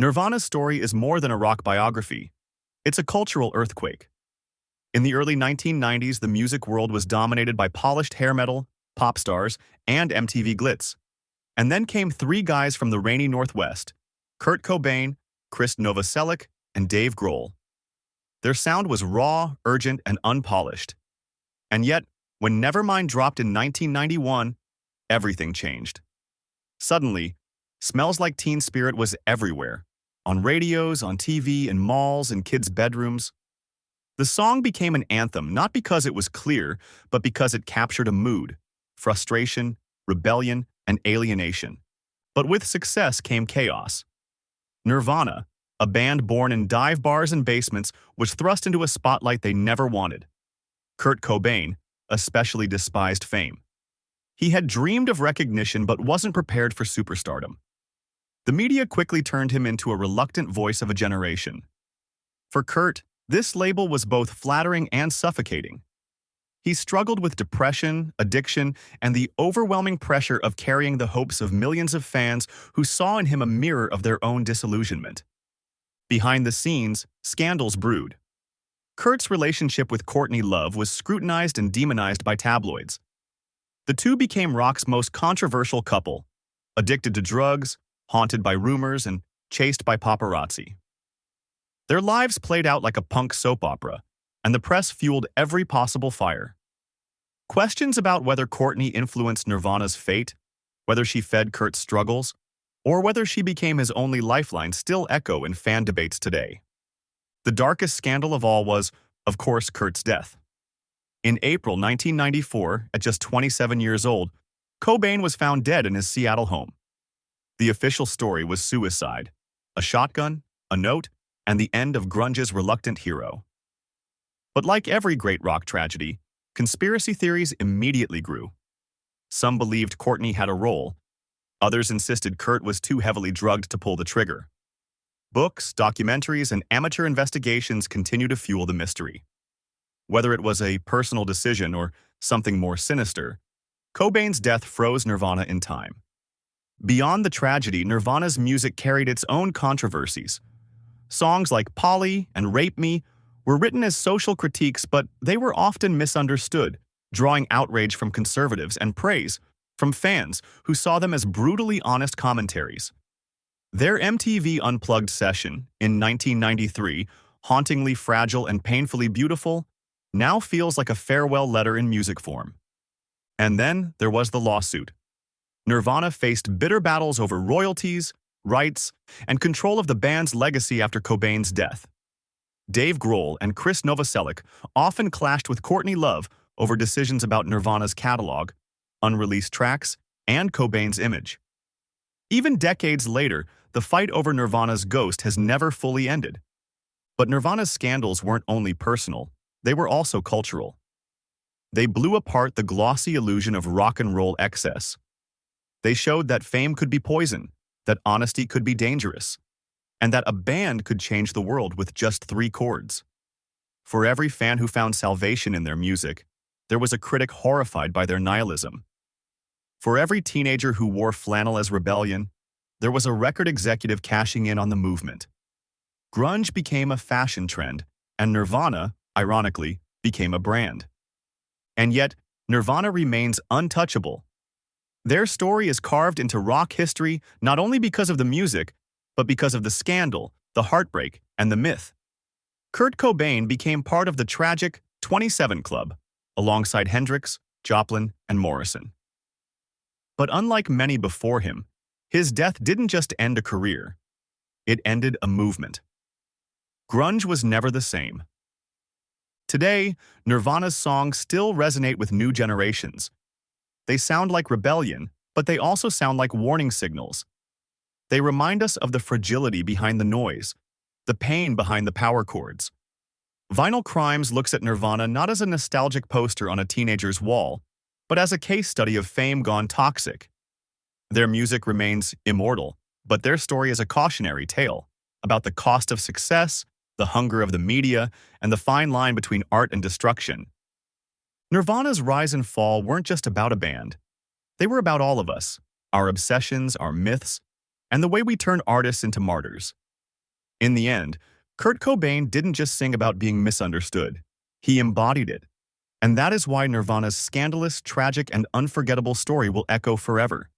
Nirvana's story is more than a rock biography. It's a cultural earthquake. In the early 1990s, the music world was dominated by polished hair metal, pop stars, and MTV glitz. And then came three guys from the rainy Northwest: Kurt Cobain, Chris Novoselic, and Dave Grohl. Their sound was raw, urgent, and unpolished. And yet, when Nevermind dropped in 1991, everything changed. Suddenly, Smells Like Teen Spirit was everywhere, on radios, on TV, in malls, in kids' bedrooms. The song became an anthem not because it was clear, but because it captured a mood: frustration, rebellion, and alienation. But with success came chaos. Nirvana, a band born in dive bars and basements, was thrust into a spotlight they never wanted. Kurt Cobain, especially despised fame. He had dreamed of recognition but wasn't prepared for superstardom. The media quickly turned him into a reluctant voice of a generation. For Kurt, this label was both flattering and suffocating. He struggled with depression, addiction, and the overwhelming pressure of carrying the hopes of millions of fans who saw in him a mirror of their own disillusionment. Behind the scenes, scandals brewed. Kurt's relationship with Courtney Love was scrutinized and demonized by tabloids. The two became rock's most controversial couple, addicted to drugs, haunted by rumors, and chased by paparazzi. Their lives played out like a punk soap opera, and the press fueled every possible fire. Questions about whether Courtney influenced Nirvana's fate, whether she fed Kurt's struggles, or whether she became his only lifeline still echo in fan debates today. The darkest scandal of all was, of course, Kurt's death. In April 1994, at just 27 years old, Cobain was found dead in his Seattle home. The official story was suicide: a shotgun, a note, and the end of grunge's reluctant hero. But like every great rock tragedy, conspiracy theories immediately grew. Some believed Courtney had a role. Others insisted Kurt was too heavily drugged to pull the trigger. Books, documentaries, and amateur investigations continue to fuel the mystery. Whether it was a personal decision or something more sinister, Cobain's death froze Nirvana in time. Beyond the tragedy, Nirvana's music carried its own controversies. Songs like Polly and Rape Me were written as social critiques, but they were often misunderstood, drawing outrage from conservatives and praise from fans who saw them as brutally honest commentaries. Their MTV Unplugged session in 1993, Hauntingly Fragile and Painfully Beautiful, now feels like a farewell letter in music form. And then there was the lawsuit. Nirvana faced bitter battles over royalties, rights, and control of the band's legacy after Cobain's death. Dave Grohl and Chris Novoselic often clashed with Courtney Love over decisions about Nirvana's catalog, unreleased tracks, and Cobain's image. Even decades later, the fight over Nirvana's ghost has never fully ended. But Nirvana's scandals weren't only personal, they were also cultural. They blew apart the glossy illusion of rock and roll excess. They showed that fame could be poison, that honesty could be dangerous, and that a band could change the world with just 3 chords. For every fan who found salvation in their music, there was a critic horrified by their nihilism. For every teenager who wore flannel as rebellion, there was a record executive cashing in on the movement. Grunge became a fashion trend, and Nirvana, ironically, became a brand. And yet, Nirvana remains untouchable. Their story is carved into rock history not only because of the music, but because of the scandal, the heartbreak, and the myth. Kurt Cobain became part of the tragic 27 Club, alongside Hendrix, Joplin, and Morrison. But unlike many before him, his death didn't just end a career. It ended a movement. Grunge was never the same. Today, Nirvana's songs still resonate with new generations. They sound like rebellion, but they also sound like warning signals. They remind us of the fragility behind the noise, the pain behind the power chords. Vinyl Crimes looks at Nirvana not as a nostalgic poster on a teenager's wall, but as a case study of fame gone toxic. Their music remains immortal, but their story is a cautionary tale about the cost of success, the hunger of the media, and the fine line between art and destruction. Nirvana's rise and fall weren't just about a band. They were about all of us, our obsessions, our myths, and the way we turn artists into martyrs. In the end, Kurt Cobain didn't just sing about being misunderstood. He embodied it. And that is why Nirvana's scandalous, tragic, and unforgettable story will echo forever.